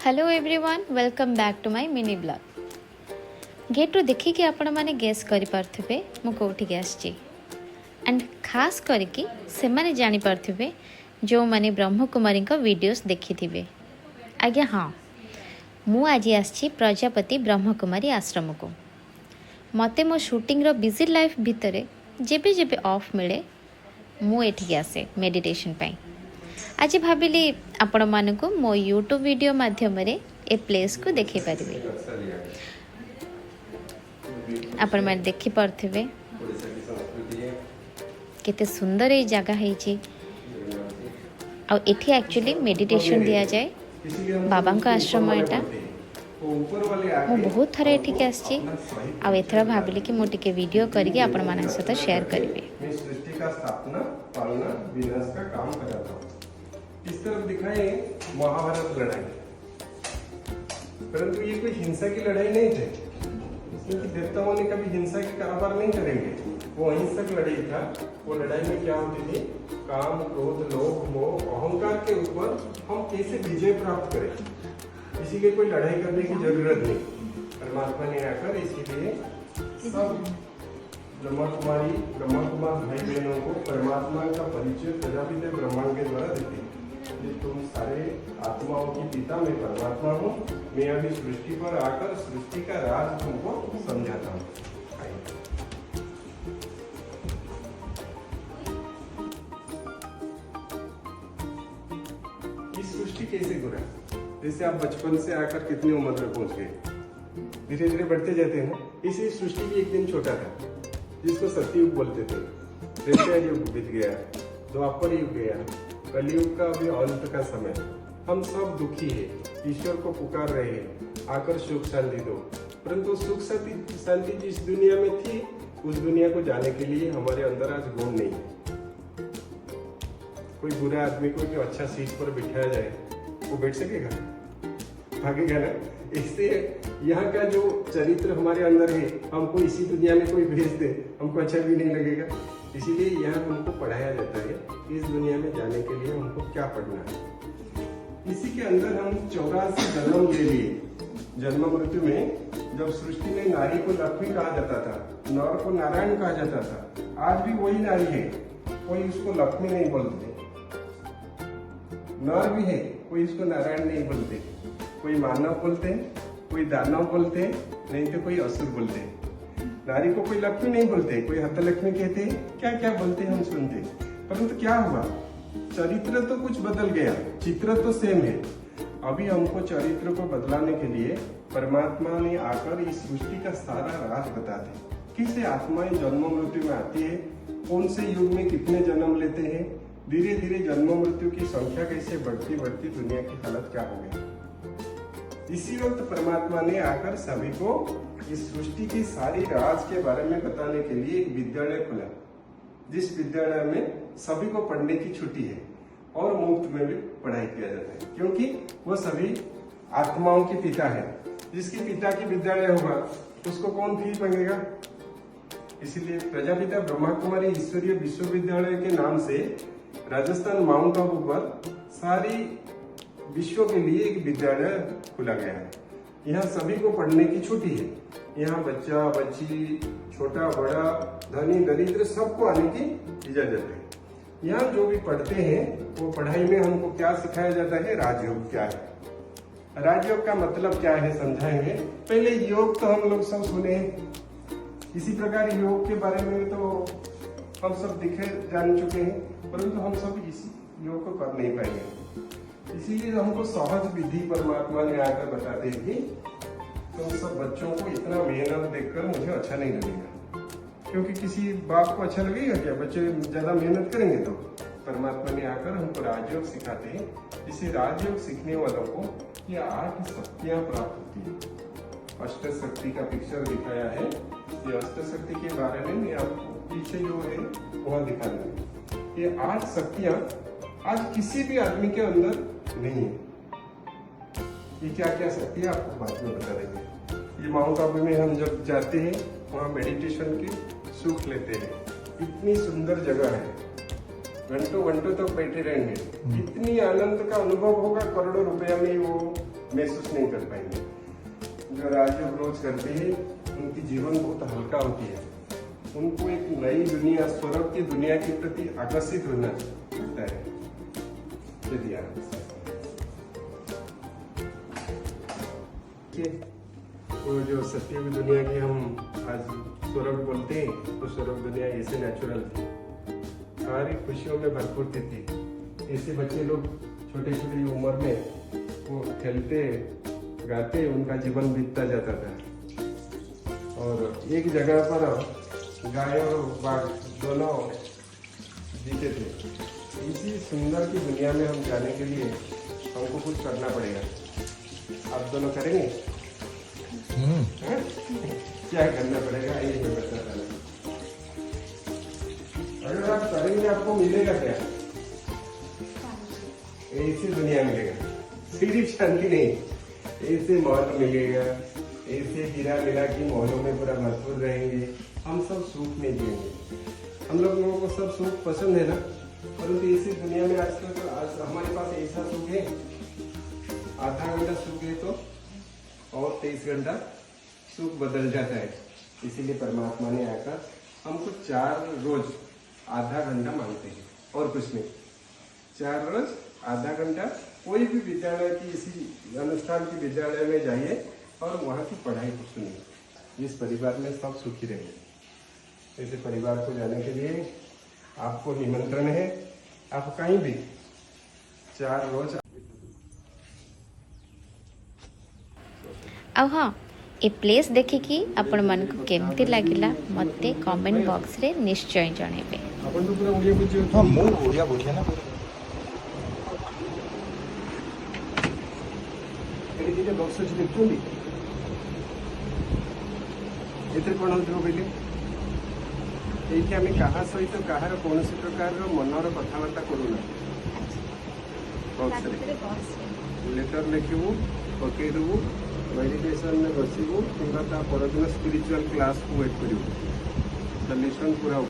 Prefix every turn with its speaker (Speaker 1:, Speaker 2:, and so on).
Speaker 1: Hello everyone welcome back to my mini blog. गेट देखिकी आपण मैंने गेस करि पारथिबे मु कोठी आसची एंड खास करके से माने जानि पारथिबे जो माने ब्रह्म कुमारी का वीडियोस देखि थिबे। आज्ञा हाँ, मु आज आसची प्रजापति ब्रह्म कुमारी आश्रम को। मते मो शूटिंग रो बिजी लाइफ भितरे जेबे जेबे ऑफ मिले मु एठी आसे मेडिटेशन पाई। आज भाविली आपण मानकु मो यूट्यूब वीडियो माध्यम रे ए प्लेस को देखि परिबे। आपण माने देखि पारथिबे केते सुंदर ए जगह है। आ एठी एक्चुअली मेडिटेशन दिया जाए। बाबा का आश्रम एटा मु बहुत थरे एठी के आछि। आ एथरा भाविली कि मो टिके वीडियो करके आपण मानक साथ शेयर करिवे।
Speaker 2: मैं सृष्टि का स्थापना पालना विनाश का काम कराता हूँ। इस तरफ दिखाए महाभारत लड़ाई, परंतु ये कोई हिंसा की लड़ाई नहीं थी, क्योंकि देवताओं ने कभी हिंसा के कारोबार नहीं करेंगे। वो अहिंसक लड़ाई था। वो लड़ाई में क्या होती थी, काम क्रोध लोभ मोह अहंकार के ऊपर हम कैसे विजय प्राप्त करें, इसी के कोई लड़ाई करने की जरूरत नहीं। परमात्मा ने आकर इसीलिए सब ब्रह्मा कुमार भाई बहनों को परमात्मा का परिचय प्रजापिता ब्रह्मांड के द्वारा देते हैं। तुम सारे आत्माओं की पिता मैं परमात्मा हूँ। मैं अभी सृष्टि पर आकर सृष्टि का राज तुमको समझाता हूँ। इस सृष्टि कैसे गुरा, जैसे आप बचपन से आकर कितनी उम्र में पहुंच गए, धीरे धीरे बढ़ते जाते हैं। इसी सृष्टि भी एक दिन छोटा था, जिसको सतयुग बोलते थे। त्रेता युग बीत गया, द्वापर युग गया, कलयुग का भी अंत का समय। हम सब दुखी है, ईश्वर को पुकार रहे हैं, आकर सुख शांति दो। परंतु सुख शांति जिस दुनिया में थी, उस दुनिया को जाने के लिए हमारे अंदर आज गुण नहीं है। कोई बुरा आदमी को जो अच्छा सीट पर बिठाया जाए, वो बैठ सकेगा? भागेगा ना। इससे यहाँ का जो चरित्र हमारे अंदर है, हमको इसी दुनिया में कोई भेज दे, हमको अच्छा भी नहीं लगेगा। इसीलिए यहाँ हमको पढ़ाया जाता है, इस दुनिया में जाने के लिए हमको क्या पढ़ना है। इसी के अंदर हम 84 जन्म ले लिए। जन्म मृत्यु में जब सृष्टि में नारी को लक्ष्मी कहा जाता था, नर को नारायण कहा जाता था। आज भी वही नारी है, कोई उसको लक्ष्मी नहीं बोलते। नर भी है, कोई उसको नारायण नहीं बोलते। कोई मानव बोलते हैं, कोई दानव बोलते हैं, नहीं तो कोई असुर बोलते हैं। नारी को कोई लक्ष्मी नहीं बोलते, कोई हतलक्ष्मी कहते हैं, क्या क्या बोलते हैं हम सुनते। परंतु क्या हुआ, चरित्र तो कुछ बदल गया, चित्र तो सेम है। अभी हमको चरित्र को बदलाने के लिए परमात्मा ने आकर इस सृष्टि का सारा राज बताते, कैसे आत्माएं जन्म मृत्यु में आती है, कौन से युग में कितने जन्म लेते हैं, धीरे धीरे जन्म मृत्यु की संख्या कैसे बढ़ती बढ़ती दुनिया की हालत क्या हो गई। इसी वक्त परमात्मा ने आकर सभी को इस सृष्टि की सारी राज के बारे में बताने के लिए एक विद्यालय खुला, जिस विद्यालय में सभी को पढ़ने की छुट्टी है और मुफ्त में भी पढ़ाई किया जाता है, क्योंकि वो सभी आत्माओं के पिता है। जिसके पिता की विद्यालय होगा उसको कौन फी मांगेगा। इसीलिए प्रजापिता ब्रह्मा कुमारी ईश्वरीय विश्वविद्यालय के नाम से राजस्थान माउंट आबू पर सारी विश्व के लिए एक विद्यालय खुला गया है। यहाँ सभी को पढ़ने की छुट्टी है। यहाँ बच्चा बच्ची छोटा बड़ा धनी दरिद्र सबको आने की इजाजत है। यहाँ जो भी पढ़ते हैं वो पढ़ाई में हमको क्या सिखाया जाता है, राजयोग क्या है। राजयोग का मतलब क्या है समझाएंगे। पहले योग तो हम लोग सब सुने, इसी प्रकार योग के बारे में तो हम सब दिखे जान चुके हैं, परंतु हम सब इस योग को कर नहीं पाएंगे। इसीलिए हमको सहज विधि परमात्मा ने आकर बताते हैं कि तुम सब बच्चों को इतना मेहनत देखकर मुझे अच्छा नहीं लगेगा, क्योंकि किसी बाप को अच्छा लगेगा क्या बच्चे ज्यादा मेहनत करेंगे। तो परमात्मा ने आकर हमको राजयोग सिखाते हैं। इसे राजयोग सीखने वालों को ये 8 शक्तियां प्राप्त होती है। अष्ट शक्ति का पिक्चर दिखाया है। ये अष्ट शक्ति के बारे में मैं आपको पीछे जो है वह दिखा दूंगा। ये 8 शक्तियां आज किसी भी आदमी के अंदर नहीं है। ये क्या क्या शक्ति है आपको बाद में बता देंगे। ये माउंट आबू में हम जब जाते हैं वहाँ मेडिटेशन के सुख लेते हैं। इतनी सुंदर जगह है, घंटों घंटों तक बैठे रहेंगे। इतनी आनंद का अनुभव होगा, करोड़ों रुपया में वो महसूस नहीं कर पाएंगे। जो राजयोग रोज करते हैं उनकी जीवन बहुत हल्का होती है, उनको एक नई दुनिया, स्वर्ग की दुनिया के प्रति आकर्षित होना लगता है। चलिए वो जो सत्य की दुनिया की हम आज स्वर्ग बोलते हैं, तो स्वर्ग दुनिया ऐसे नेचुरल थी, सारी खुशियों में भरपूर थी। ऐसे बच्चे लोग छोटे छोटी उम्र में वो खेलते गाते उनका जीवन बीतता जाता था। और एक जगह पर गाय और बाघ दोनों जीते थे। इसी सुंदर की दुनिया में हम जाने के लिए हमको कुछ करना पड़ेगा। आप दोनों करेंगे? हैं? क्या करना पड़ेगा ये मैं बताता हूँ। अगर आप करेंगे आपको मिलेगा क्या? ऐसी दुनिया मिलेगा, सिर्फ शांति नहीं, ऐसे महल मिलेगा, ऐसे हीरा मिला कि महलों में पूरा भरपूर रहेंगे। हम सब सुख में जिएंगे। हम लोगों को सब सुख पसंद है ना, परंतु इसी दुनिया में आजकल आज हमारे पास ऐसा सुख है, आधा घंटा सुख है तो और 23 घंटा सुख बदल जाता है। इसीलिए परमात्मा ने आकर हमको 4 रोज आधा घंटा मांगते हैं और कुछ नहीं। 4 रोज आधा घंटा कोई भी विद्यालय की, इसी अनुष्ठान की विद्यालय में जाइए और वहाँ की पढ़ाई को सुनिए। जिस परिवार में सब सुखी रहेंगे। ऐसे परिवार को जाने के लिए आपको निमंत्रण है। आप कहीं भी 4 रोज।
Speaker 1: ଆଉ ହଁ, ଏ ପ୍ଲେସ୍ ଦେଖିକି ଆପଣମାନଙ୍କୁ କେମିତି ଲାଗିଲା ମୋତେ କମେଣ୍ଟ ବକ୍ସରେ ନିଶ୍ଚୟ ଜଣାଇବେ।
Speaker 2: ଆପଣ ତ ପୁରା ଓଡ଼ିଆ ବୁଝିବେ।
Speaker 3: ହଁ ମୁଁ ଓଡ଼ିଆ ବୁଝେ ନା।
Speaker 2: ଏଠି ଦିଟା ବକ୍ସ ଅଛି ଦେଖୁଛନ୍ତି, ଏଥିରେ କ'ଣ ହେଉଥିବ କହିଲେ? ଏଇଠି ଆମେ କାହା ସହିତ କାହାର କୌଣସି ପ୍ରକାରର ମନର କଥାବାର୍ତ୍ତା କରୁନା। ବକ୍ସରେ ଲେଟର ଲେଖିବୁ, ପକେଇଦେବୁ, ମେଡିଟେସନରେ ବସିବୁ କିମ୍ବା ତା ପରଦିନ ସ୍ପିରିଚୁଆଲ କ୍ଲାସକୁ ୱେଟ୍ କରିବୁ। ସଲ୍ୟୁସନ୍ ପୁରା